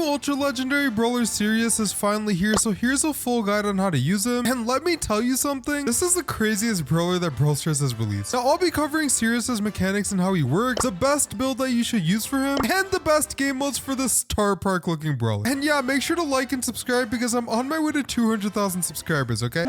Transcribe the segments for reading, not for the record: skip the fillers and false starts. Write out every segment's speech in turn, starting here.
ultra legendary brawler Sirius is finally here, so here's a full guide on how to use him. And let me tell you something, this is the craziest brawler that Brawl Stars has released. Now I'll be covering Sirius's mechanics and how he works, the best build that you should use for him, and the best game modes for this Star Park looking brawler. And yeah, make sure to like and subscribe because I'm on my way to 200,000 subscribers, okay?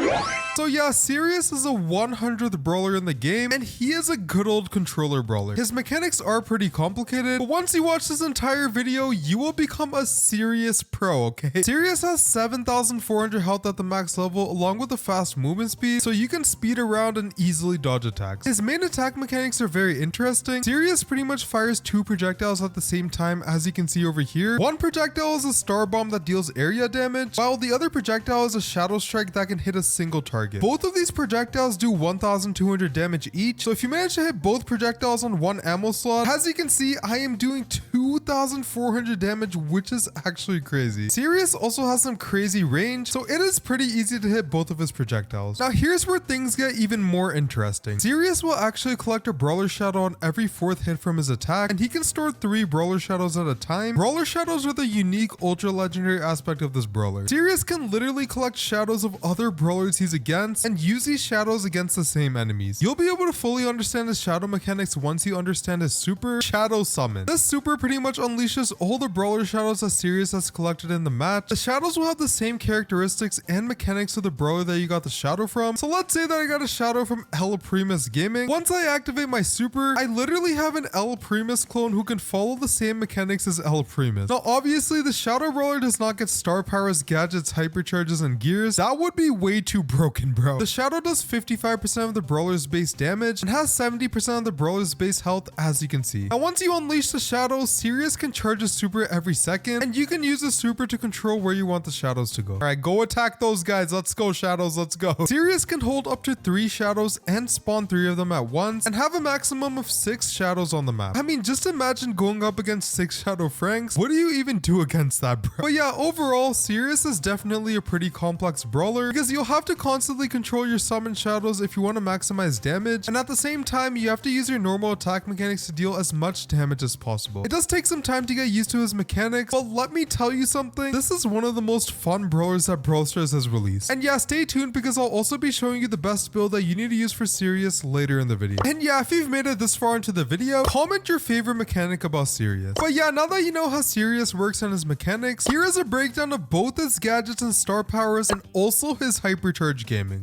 So yeah, Sirius is a 100th brawler in the game, and he is a good old controller brawler. His mechanics are pretty complicated, but once you watch this entire video, you will become a serious pro, okay? Sirius has 7,400 health at the max level, along with a fast movement speed, so you can speed around and easily dodge attacks. His main attack mechanics are very interesting. Sirius pretty much fires 2 projectiles at the same time, as you can see over here. One projectile is a star bomb that deals area damage, while the other projectile is a shadow strike that can hit a single target. Both of these projectiles do 1,200 damage each, so if you manage to hit both projectiles on one ammo slot, as you can see, I am doing 2,400 damage, which is actually crazy. Sirius also has some crazy range, so it is pretty easy to hit both of his projectiles. Now here's where things get even more interesting. Sirius will actually collect a brawler shadow on every 4th hit from his attack, and he can store 3 brawler shadows at a time. Brawler shadows are the unique ultra legendary aspect of this brawler. Sirius can literally collect shadows of other brawlers he's against and use these shadows against the same enemies. You'll be able to fully understand his shadow mechanics once you understand his super, Shadow Summon. This super pretty much unleashes all the brawler shadows that Sirius has collected in the match. The shadows will have the same characteristics and mechanics of the brawler that you got the shadow from. So let's say that I got a shadow from El Primus Gaming. Once I activate my super, I literally have an El Primus clone who can follow the same mechanics as El Primus. Now obviously the shadow brawler does not get star powers, gadgets, hypercharges, and gears. That would be way too broken, bro. The shadow does 55% of the brawler's base damage and has 70% of the brawler's base health, as you can see. Now once you unleash the shadow, Sirius can charge a super every second, and you can use the super to control where you want the shadows to go. Alright, go attack those guys. Let's go, shadows. Let's go. Sirius can hold up to 3 shadows and spawn 3 of them at once and have a maximum of 6 shadows on the map. I mean, just imagine going up against 6 shadow Franks. What do you even do against that, bro? But yeah, overall, Sirius is definitely a pretty complex brawler because you'll have to constantly control your summon shadows if you want to maximize damage, and at the same time, you have to use your normal attack mechanics to deal as much damage as possible. It does take some time to get used to his mechanics, but let me tell you something, this is one of the most fun brawlers that Brawl Stars has released. And yeah, stay tuned because I'll also be showing you the best build that you need to use for Sirius later in the video. And yeah, if you've made it this far into the video, comment your favorite mechanic about Sirius. But yeah, now that you know how Sirius works and his mechanics, here is a breakdown of both his gadgets and star powers and also his Hypercharge gaming.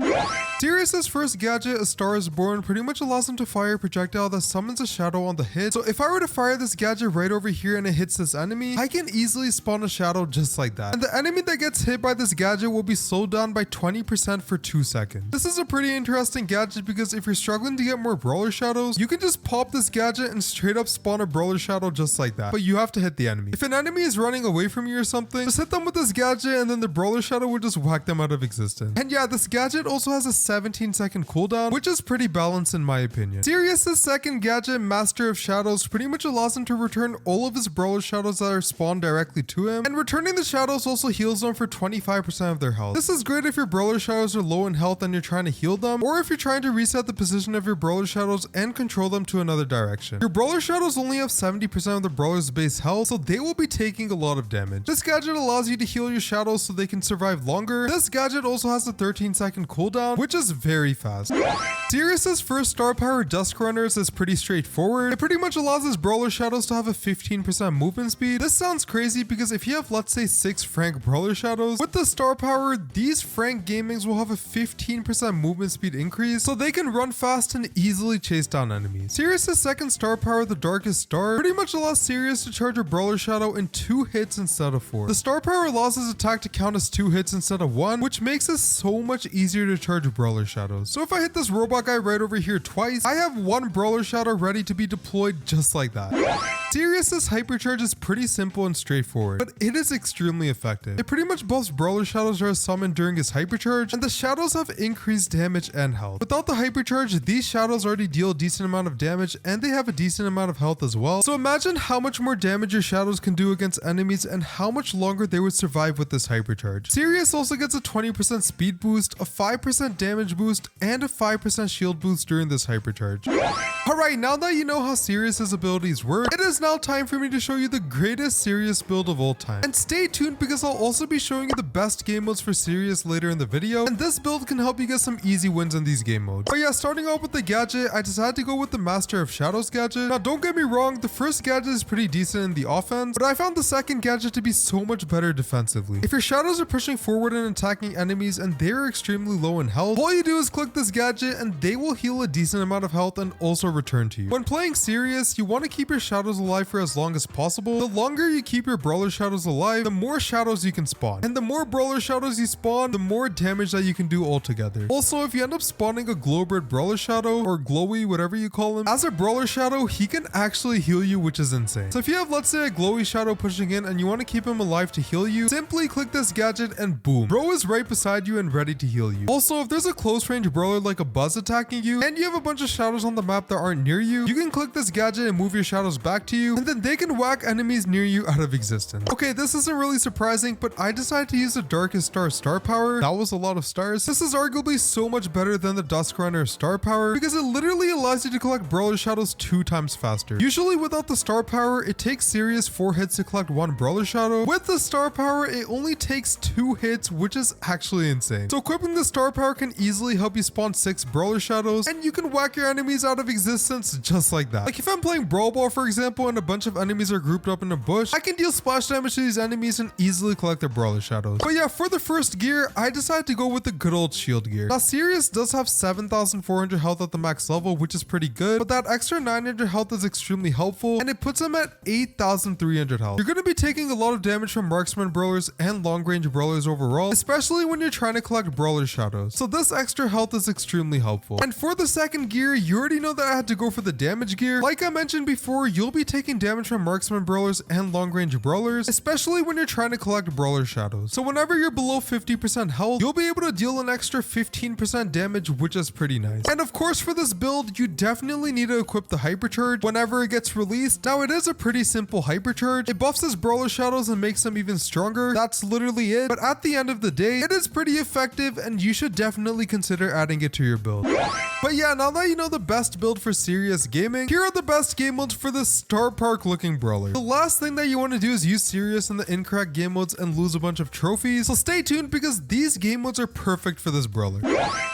Sirius's first gadget, A Star is Born, pretty much allows him to fire a projectile that summons a shadow on the hit. So if I were to fire this gadget right over here and it hits this enemy, I can easily spawn a shadow just like that. And the enemy that gets hit by this gadget will be slowed down by 20% for 2 seconds. This is a pretty interesting gadget because if you're struggling to get more brawler shadows, you can just pop this gadget and straight up spawn a brawler shadow just like that. But you have to hit the enemy. If an enemy is running away from you or something, just hit them with this gadget and then the brawler shadow will just whack them out of existence. And yeah, this gadget also has a 17-second cooldown, which is pretty balanced in my opinion. Sirius's second gadget, Master of Shadows, pretty much allows him to return all of his brawler shadows that are spawned directly to him, and returning the shadows also heals them for 25% of their health. This is great if your brawler shadows are low in health and you're trying to heal them, or if you're trying to reset the position of your brawler shadows and control them to another direction. Your brawler shadows only have 70% of the brawler's base health, so they will be taking a lot of damage. This gadget allows you to heal your shadows so they can survive longer. This gadget also has a 13-second cooldown, which is very fast. Sirius's first star power, Dusk Runners, is pretty straightforward. It pretty much allows his brawler shadows to have a 15% movement speed. This sounds crazy because if you have, let's say, 6 Frank brawler shadows, with the star power, these Frank gamings will have a 15% movement speed increase, so they can run fast and easily chase down enemies. Sirius's second star power, the Darkest Star, pretty much allows Sirius to charge a brawler shadow in 2 hits instead of 4. The star power allows his attack to count as 2 hits instead of 1, which makes it so much easier to charge brawler shadows. So if I hit this robot guy right over here twice, I have 1 brawler shadow ready to be deployed just like that. Sirius's Hypercharge is pretty simple and straightforward, but it is extremely effective. It pretty much buffs brawler shadows that are summoned during his Hypercharge, and the shadows have increased damage and health. Without the Hypercharge, these shadows already deal a decent amount of damage, and they have a decent amount of health as well. So imagine how much more damage your shadows can do against enemies and how much longer they would survive with this Hypercharge. Sirius also gets a 20% speed boost, a 5% damage boost, and a 5% shield boost during this Hypercharge. Alright, now that you know how Sirius's abilities work, it is now time for me to show you the greatest Sirius build of all time. And stay tuned because I'll also be showing you the best game modes for Sirius later in the video, and this build can help you get some easy wins in these game modes. But yeah, starting off with the gadget, I decided to go with the Master of Shadows gadget. Now don't get me wrong, the first gadget is pretty decent in the offense, but I found the second gadget to be so much better defensively. If your shadows are pushing forward and attacking enemies and they're extremely low in health, all you do is click this gadget and they will heal a decent amount of health and also return to you. When playing Sirius, you want to keep your shadows alive for as long as possible. The longer you keep your brawler shadows alive, the more shadows you can spawn. And the more brawler shadows you spawn, the more damage that you can do altogether. Also, if you end up spawning a glowbird brawler shadow, or glowy, whatever you call him, as a brawler shadow, he can actually heal you, which is insane. So if you have, let's say, a glowy shadow pushing in and you want to keep him alive to heal you, simply click this gadget and boom, bro is right beside you and ready to heal you. Also, if there's a close range brawler like a buzz attacking you and you have a bunch of shadows on the map that aren't near you, you can click this gadget and move your shadows back to you, and then they can whack enemies near you out of existence. Okay, this isn't really surprising, but I decided to use the Darkest star power. That was a lot of stars. This is arguably so much better than the Dusk Runner star power because it literally allows you to collect brawler shadows 2 times faster. Usually without the star power, it takes Sirius 4 hits to collect 1 brawler shadow. With the star power, it only takes 2 hits, which is actually insane. So equipping the star power can easily help you spawn 6 brawler shadows, and you can whack your enemies out of existence just like that. Like if I'm playing Brawl Ball, for example, and a bunch of enemies are grouped up in a bush, I can deal splash damage to these enemies and easily collect their brawler shadows. But yeah, for the first gear, I decided to go with the good old shield gear. Now Sirius does have 7,400 health at the max level, which is pretty good, but that extra 900 health is extremely helpful, and it puts him at 8,300 health. You're going to be taking a lot of damage from marksman brawlers and long range brawlers overall, especially when you're trying to collect brawler shadows. So this extra health is extremely helpful. And for the second gear, you already know that I had to go for the damage gear. Like I mentioned before, you'll be taking damage from marksman brawlers and long range brawlers, especially when you're trying to collect brawler shadows. So whenever you're below 50% health, you'll be able to deal an extra 15% damage, which is pretty nice. And of course, for this build, you definitely need to equip the Hypercharge whenever it gets released. Now it is a pretty simple Hypercharge. It buffs his brawler shadows and makes them even stronger. That's literally it. But at the end of the day, it is pretty effective and you should definitely consider adding it to your build. But yeah, now that you know the best build for Sirius gaming, here are the best game modes for this Star Park looking brawler. The last thing that you want to do is use Sirius in the incorrect game modes and lose a bunch of trophies. So stay tuned because these game modes are perfect for this brawler.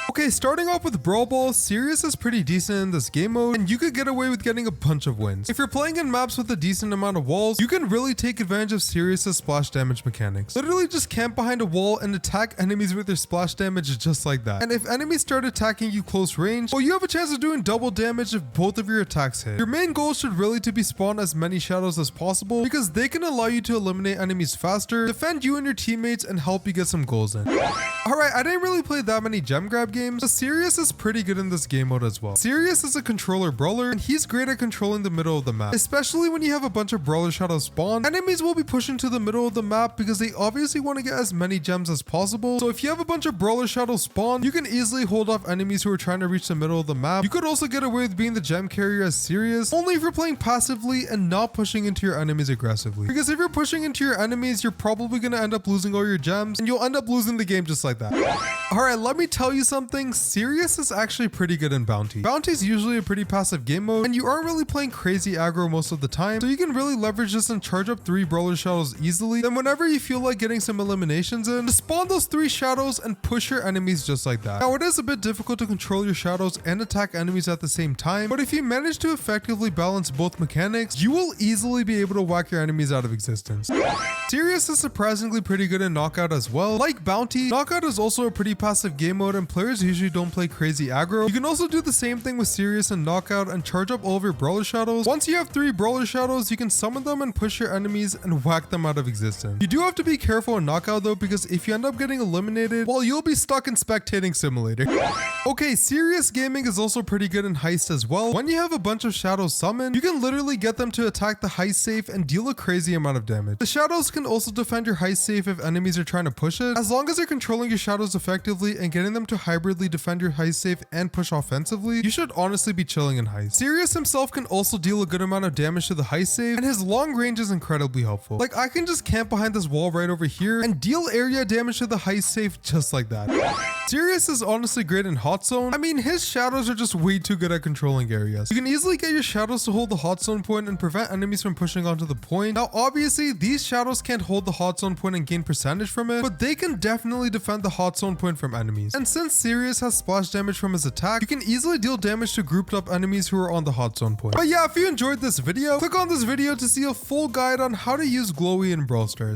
Okay, starting off with Brawl Ball, Sirius is pretty decent in this game mode and you could get away with getting a bunch of wins. If you're playing in maps with a decent amount of walls, you can really take advantage of Sirius's splash damage mechanics. Literally just camp behind a wall and attack enemies with your splash damage just like that. And if enemies start attacking you close range, well, you have a chance of doing double damage if both of your attacks hit. Your main goal should really to be spawn as many shadows as possible because they can allow you to eliminate enemies faster, defend you and your teammates, and help you get some goals in. Alright, I didn't really play that many gem grab games, but Sirius is pretty good in this game mode as well. Sirius is a controller brawler and he's great at controlling the middle of the map, especially when you have a bunch of brawler shadows spawn. Enemies will be pushing to the middle of the map because they obviously want to get as many gems as possible. So if you have a bunch of brawler shadows spawn, you can easily hold off enemies who are trying to reach the middle of the map. You could also get away with being the gem carrier as Sirius, only if you're playing passively and not pushing into your enemies aggressively. Because if you're pushing into your enemies, you're probably going to end up losing all your gems and you'll end up losing the game just like that. Alright, let me tell you something. Sirius is actually pretty good in Bounty. Bounty is usually a pretty passive game mode and you aren't really playing crazy aggro most of the time, so you can really leverage this and charge up 3 brawler shadows easily. Then whenever you feel like getting some eliminations in, just spawn those 3 shadows and push your enemies just like that. Now it is a bit difficult to control your shadows and attack enemies at the same time, but if you manage to effectively balance both mechanics, you will easily be able to whack your enemies out of existence. Sirius is surprisingly pretty good in Knockout as well. Like Bounty, Knockout is also a pretty passive game mode and players usually don't play crazy aggro. You can also do the same thing with Sirius and Knockout and charge up all of your brawler shadows. Once you have 3 brawler shadows, you can summon them and push your enemies and whack them out of existence. You do have to be careful in Knockout though, because if you end up getting eliminated, well, you'll be stuck in Spectating Simulator. Okay, Sirius gaming is also pretty good in Heist as well. When you have a bunch of shadows summoned, you can literally get them to attack the Heist safe and deal a crazy amount of damage. The shadows can also defend your Heist safe if enemies are trying to push it. As long as you're controlling your shadows effectively and getting them to hybridly defend your Heist safe and push offensively, you should honestly be chilling in Heist. Sirius himself can also deal a good amount of damage to the Heist safe, and his long range is incredibly helpful. Like I can just camp behind this wall right over here and deal area damage to the Heist safe just like that. Sirius is honestly great in hot zone. I mean, his shadows are just way too good at controlling areas. You can easily get your shadows to hold the hot zone point and prevent enemies from pushing onto the point. Now, obviously, these shadows can't hold the hot zone point and gain percentage from it, but they can definitely defend the hot zone point from enemies. And since Sirius has splash damage from his attack, you can easily deal damage to grouped up enemies who are on the hot zone point. But yeah, if you enjoyed this video, click on this video to see a full guide on how to use Glowy in Brawl Stars.